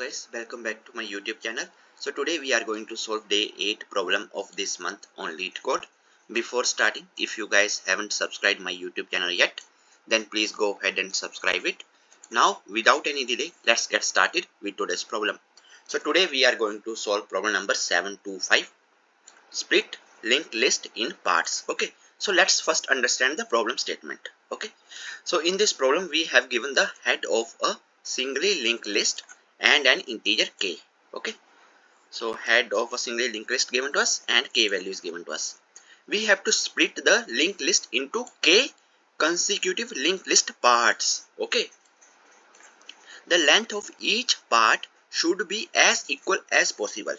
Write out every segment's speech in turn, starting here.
guys, welcome back to my YouTube channel. So today we are going to solve day 8 problem of this month on Leetcode. Before starting, if you guys haven't subscribed my YouTube channel yet, then please go ahead and subscribe it. Now without any delay, let's get started with today's problem. So today we are going to solve problem number 725, split linked list in parts. Okay, so let's first understand the problem statement. Okay, so in this problem we have given the head of a singly linked list and an integer k. Okay, so head of a singly linked list given to us and k value is given to us. We have to split the linked list into k consecutive linked list parts. Okay, the length of each part should be as equal as possible.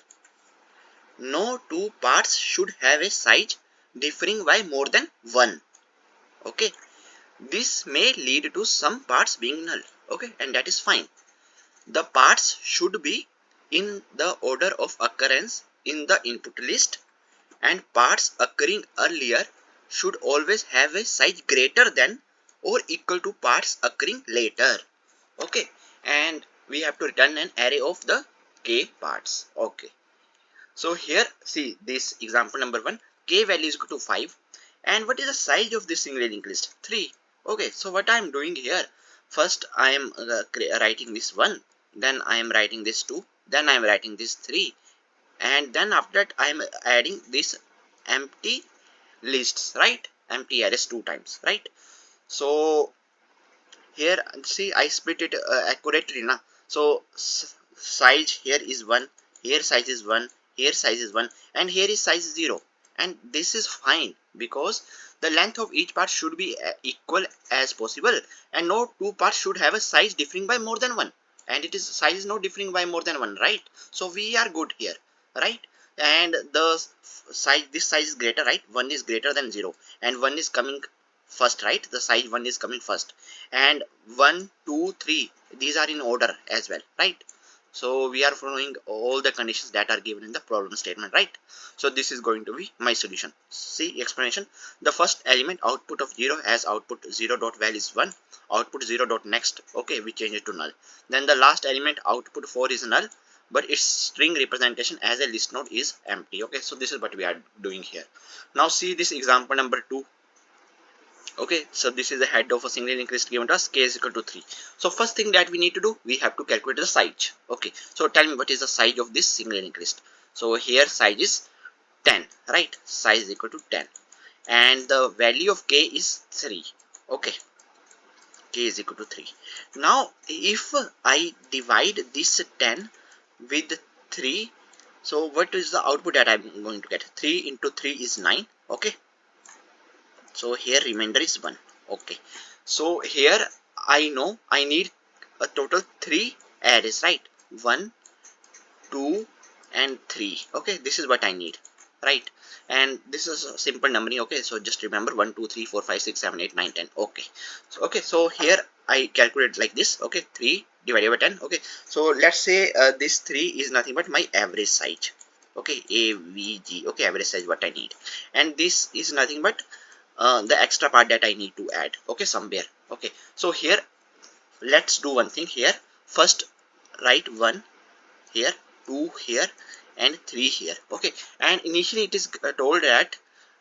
No two parts should have a size differing by more than 1. Okay, this may lead to some parts being null. Okay, and that is fine. The parts should be in the order of occurrence in the input list, and parts occurring earlier should always have a size greater than or equal to parts occurring later. Okay, and we have to return an array of the k parts. Okay, so here see this example number 1, k value is equal to 5, and what is the size of this single linked list? 3. Okay, so what I am doing here, first I am writing this 1, then I am writing this 2, then I am writing this 3, and then after that I am adding this empty lists, right? Empty arrays 2 times, right? So here see I split it accurately now. So size here is 1, here size is 1, here size is 1, and here is size 0, and this is fine because the length of each part should be equal as possible, and no two parts should have a size differing by more than 1, and it is size is not differing by more than 1, right? So we are good here, right? And the size, this size is greater, right? 1 is greater than 0, and 1 is coming first, right? The size 1 is coming first, and 1 2 3 these are in order as well, right? So we are following all the conditions that are given in the problem statement, right? So this is going to be my solution. See explanation. The first element output of 0 as output 0 dot val is 1, output 0 dot next. Okay, we change it to null. Then the last element output 4 is null, but its string representation as a list node is empty. Okay, so this is what we are doing here. Now see this example number 2. Okay, so this is the head of a single linked list given to us, k is equal to 3. So first thing that we need to do, we have to calculate the size. Okay, so tell me what is the size of this single linked list. So here size is 10, right? Size is equal to 10, and the value of k is 3. Okay, k is equal to 3. Now if I divide this 10 with 3, so what is the output that I'm going to get? 3 into 3 is 9. Okay, so here remainder is 1. Okay, so here I know I need a total 3 arrays, right? 1 2 and 3. Okay, this is what I need, right? And this is a simple numbering. Okay, so just remember 1 2 3 4 5 6 7 8 9 10. Okay, so here I calculate like this. Okay, 3 divided by 10. Okay, so let's say this 3 is nothing but my average size. Okay, avg. Okay, average size what I need, and this is nothing but the extra part that I need to add. Okay, somewhere. Okay, so here let's do one thing here. First write 1 here, 2 here, and 3 here. Okay, and initially it is told that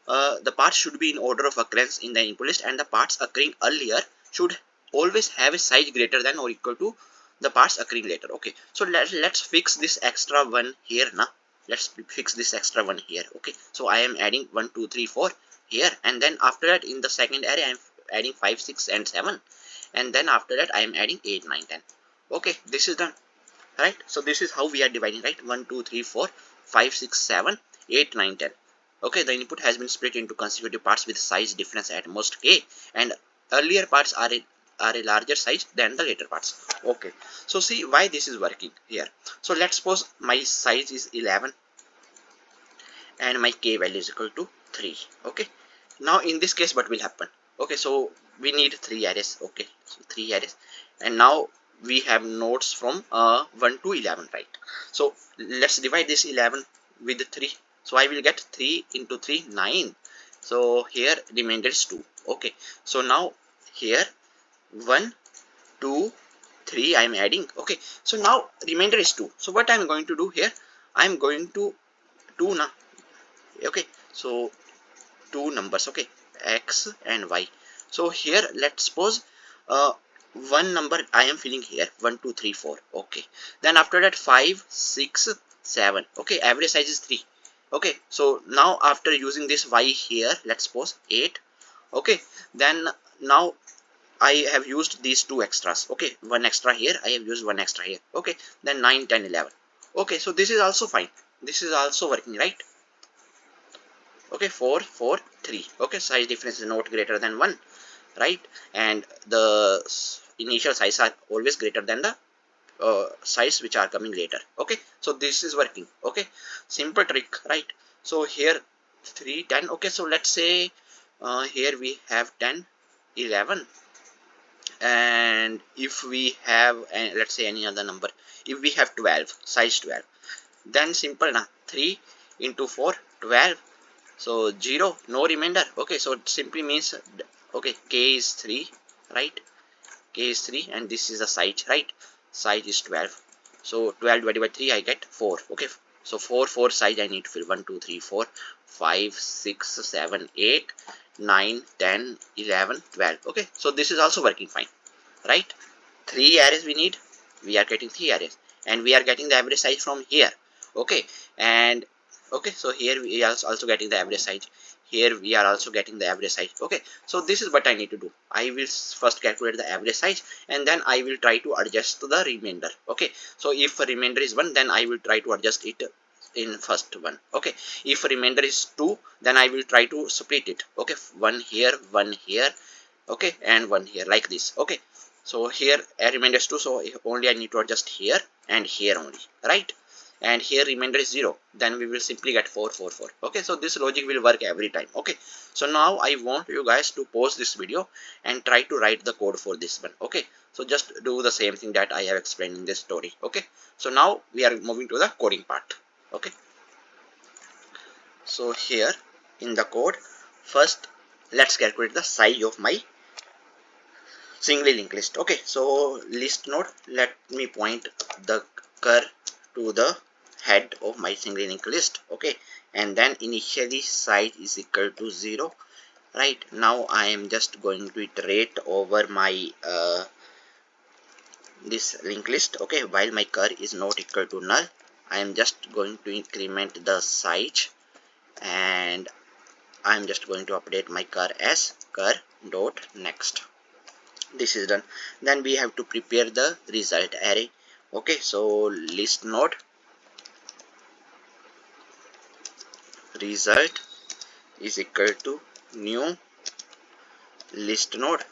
the parts should be in order of occurrence in the input list, and the parts occurring earlier should always have a size greater than or equal to the parts occurring later. Okay, so let's fix this extra one here now. Let's fix this extra one here. Okay, so I am adding 1 2 3 4 here, and then after that in the second array I am adding 5 6 and 7, and then after that I am adding 8 9 10. Okay, this is done, right? So this is how we are dividing, right? 1 2 3 4 5 6 7 8 9 10. Okay, the input has been split into consecutive parts with size difference at most k, and earlier parts are a larger size than the later parts. Okay, so see why this is working here. So let's suppose my size is 11 and my k value is equal to 3. Okay, now in this case what will happen? Okay, so we need 3 arrays. Okay, so 3 arrays, and now we have nodes from 1 to 11, right? So let's divide this 11 with 3. So I will get 3 into 3 9. So here remainder is 2. Okay, so now here 1 2 3 I am adding. Okay, so now remainder is 2. So what I am going to do here, I am going to 2 now. Okay, so two numbers, okay, x and y. So here let's suppose one number I am filling here, 1 2 3 4. Okay, then after that 5 6 7. Okay, average size is 3. Okay, so now after using this y here, let's suppose 8. Okay, then now I have used these two extras. Okay, one extra here, I have used one extra here. Okay, then 9 10 11. Okay, so this is also fine, this is also working, right? Okay, 4 4 3. Okay, size difference is not greater than 1, right? And the initial size are always greater than the size which are coming later. Okay, so this is working. Okay, simple trick, right? So here 3 10. Okay, so let's say here we have 10 11, and if we have let's say any other number, if we have 12, size 12, then simple na, 3 into 4 12. So 0, no remainder. Okay, so it simply means, okay, k is 3, right? K is 3 and this is the size, right? Size is 12. So 12 divided by 3 I get 4. Okay, so 4 4 size I need to fill. 1 2 3 4 5 6 7 8 9 10 11 12. Okay, so this is also working fine, right? 3 arrays we need, we are getting 3 arrays, and we are getting the average size from here. Okay, and okay, so here we are also getting the average size, here we are also getting the average size. Okay, so this is what I need to do. I will first calculate the average size, and then I will try to adjust the remainder. Okay, so if remainder is 1, then I will try to adjust it in first one. Okay, if remainder is 2, then I will try to split it. Okay, one here, one here, okay, and one here, like this. Okay, so here a remainder is 2, so only I need to adjust here and here only, right? And here remainder is 0, then we will simply get 4 4 4. Okay, so this logic will work every time. Okay, so now I want you guys to pause this video and try to write the code for this one. Okay, so just do the same thing that I have explained in this story. Okay, so now we are moving to the coding part. Okay, so here in the code, first let's calculate the size of my singly linked list. Okay, so list node, let me point the curve to the head of my singly linked list. Okay, and then initially size is equal to 0. Right, now I am just going to iterate over my this linked list. Okay, while my curve is not equal to null, I am just going to increment the size, and I am just going to update my curve as curve dot next. This is done. Then we have to prepare the result array. Okay, so list node result is equal to new list node,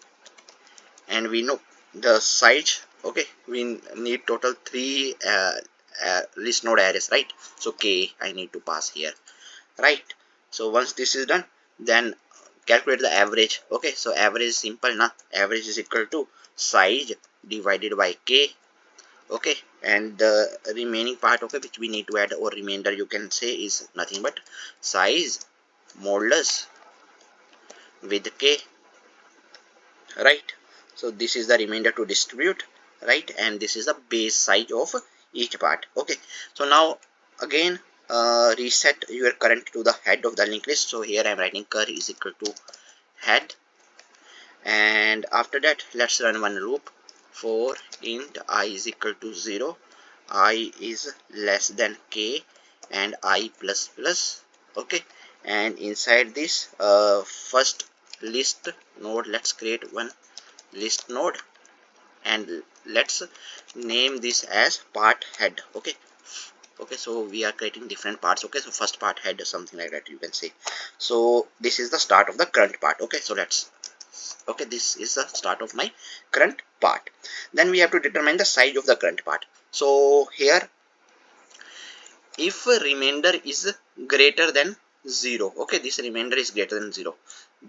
and we know the size. Okay, we need total 3 list node arrays, right? So k I need to pass here, right? So once this is done, then calculate the average. Okay, so average is simple na, average is equal to size divided by k. Okay, and the remaining part, okay, which we need to add, or remainder you can say, is nothing but size modulus with k, right? So this is the remainder to distribute, right? And this is the base size of each part. Okay, so now again reset your current to the head of the linked list. So here I am writing cur is equal to head, and after that let's run one loop for int I is equal to 0, I is less than k, and I plus plus. Okay, and inside this first list node, let's create one list node, and let's name this as part head. Okay, okay, so we are creating different parts. Okay, so first part head, something like that you can say. So this is the start of the current part. Okay, so let's, okay, this is the start of my current part. Then we have to determine the size of the current part. So here, if remainder is greater than 0, okay, this remainder is greater than 0,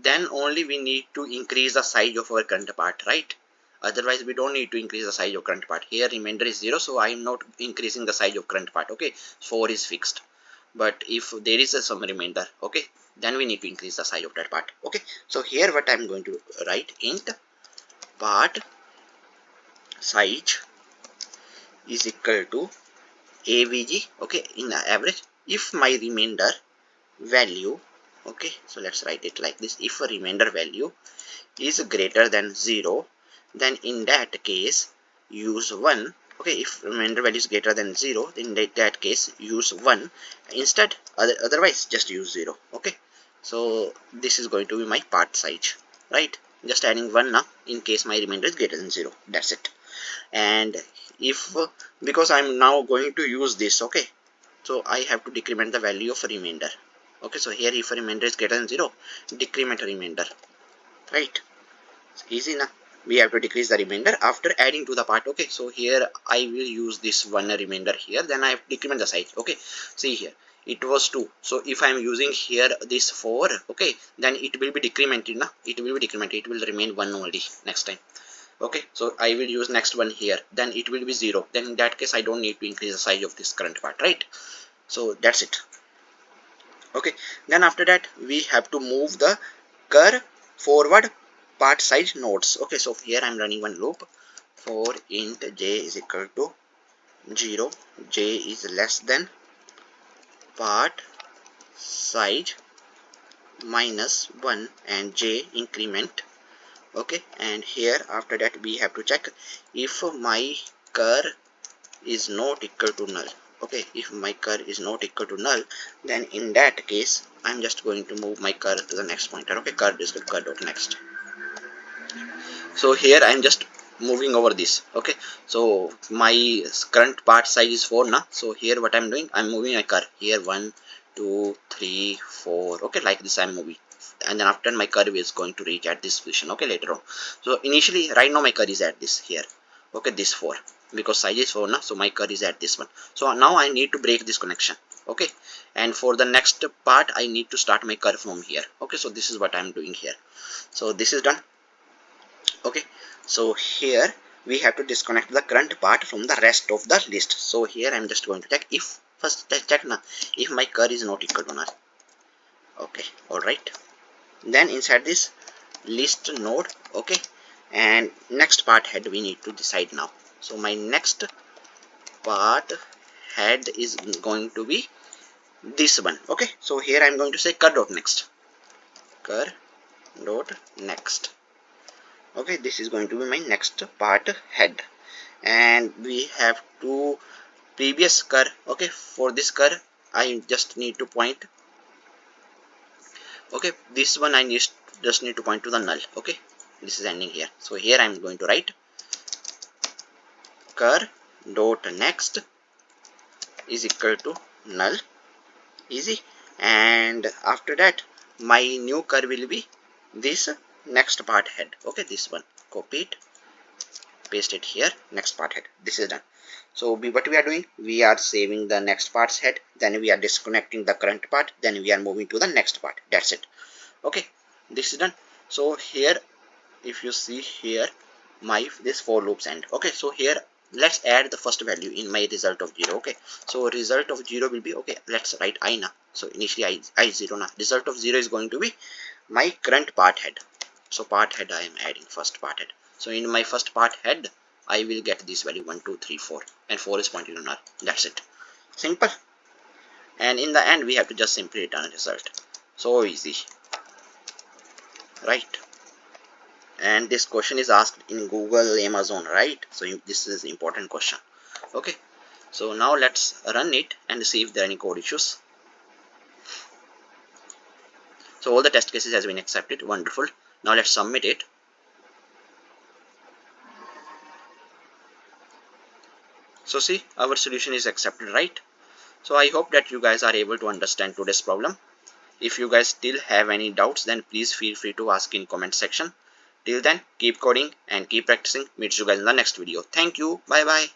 then only we need to increase the size of our current part, right? Otherwise we don't need to increase the size of current part. Here remainder is 0, so I am not increasing the size of current part. Okay, 4 is fixed, but if there is some remainder, okay, then we need to increase the size of that part. Okay, so here what I'm going to write, int part size is equal to AVG, okay, in the average, if my remainder value, okay, so let's write it like this: if a remainder value is greater than 0, then in that case use 1. Okay, if remainder value is greater than 0, in that case use 1 instead, otherwise just use 0. Okay, so this is going to be my part size, right? Just adding 1 now in case my remainder is greater than 0. That's it. And if because I'm now going to use this, okay, so I have to decrement the value of remainder. Okay, so here if a remainder is greater than 0, decrement remainder, right? It's easy now. We have to decrease the remainder after adding to the part. Okay, so here I will use this 1 remainder here, then I have to decrement the size. Okay, see here it was 2, so if I am using here this 4, okay, then it will be decremented now. It will be decremented, it will remain 1 only next time. Okay, so I will use next one here, then it will be 0. Then in that case I don't need to increase the size of this current part, right? So that's it. Okay, then after that we have to move the cur forward part size nodes. Okay, so here I'm running one loop for int j is equal to 0, j is less than part size minus 1 and j increment. Okay, and here after that we have to check if my cur is not equal to null. Okay, if my cur is not equal to null, then in that case I'm just going to move my cur to the next pointer. Okay, cur is cur dot next. So here I'm just moving over this. Okay, so my current part size is 4 now. So here what I'm doing, I'm moving my cur here 1 2 3 4. Okay, like this I'm moving, and then after my curve is going to reach at this position. Okay, later on. So initially right now my curve is at this here. Okay, this 4, because size is 4 now, so my curve is at this one. So now I need to break this connection. Okay, and for the next part I need to start my curve from here. Okay, so this is what I'm doing here. So this is done. Okay, so here we have to disconnect the current part from the rest of the list. So here I'm just going to check if first check now if my curve is not equal to null. Okay, all right, then inside this list node, okay, and next part head we need to decide now. So my next part head is going to be this one. Okay, so here I'm going to say cur dot next, cur dot next. Okay, this is going to be my next part head, and we have to previous cur. Okay, for this cur I just need to point. Okay, this one I just need to point to the null. Okay, this is ending here. So here I'm going to write cur dot next is equal to null. Easy. And after that my new cur will be this next part head. Okay, this one, copy it, paste it here, next part head. This is done. So what we are doing, we are saving the next part's head, then we are disconnecting the current part, then we are moving to the next part. That's it. Okay, this is done. So here if you see here my this for loops end. Okay, so here let's add the first value in my result of 0. Okay, so result of 0 will be, okay, let's write I now. So initially I 0 now. Result of 0 is going to be my current part head. So part head I am adding first part head. So in my first part head I will get this value 1 2 3 4, and 4 is pointing to null. That's it. Simple. And in the end we have to just simply return a result. So easy, right? And this question is asked in Google, Amazon, right? So this is an important question. Okay, so now let's run it and see if there are any code issues. So all the test cases has been accepted. Wonderful. Now let's submit it. So see, our solution is accepted, right? So I hope that you guys are able to understand today's problem. If you guys still have any doubts, then please feel free to ask in comment section. Till then, keep coding and keep practicing. Meet you guys in the next video. Thank you. Bye bye.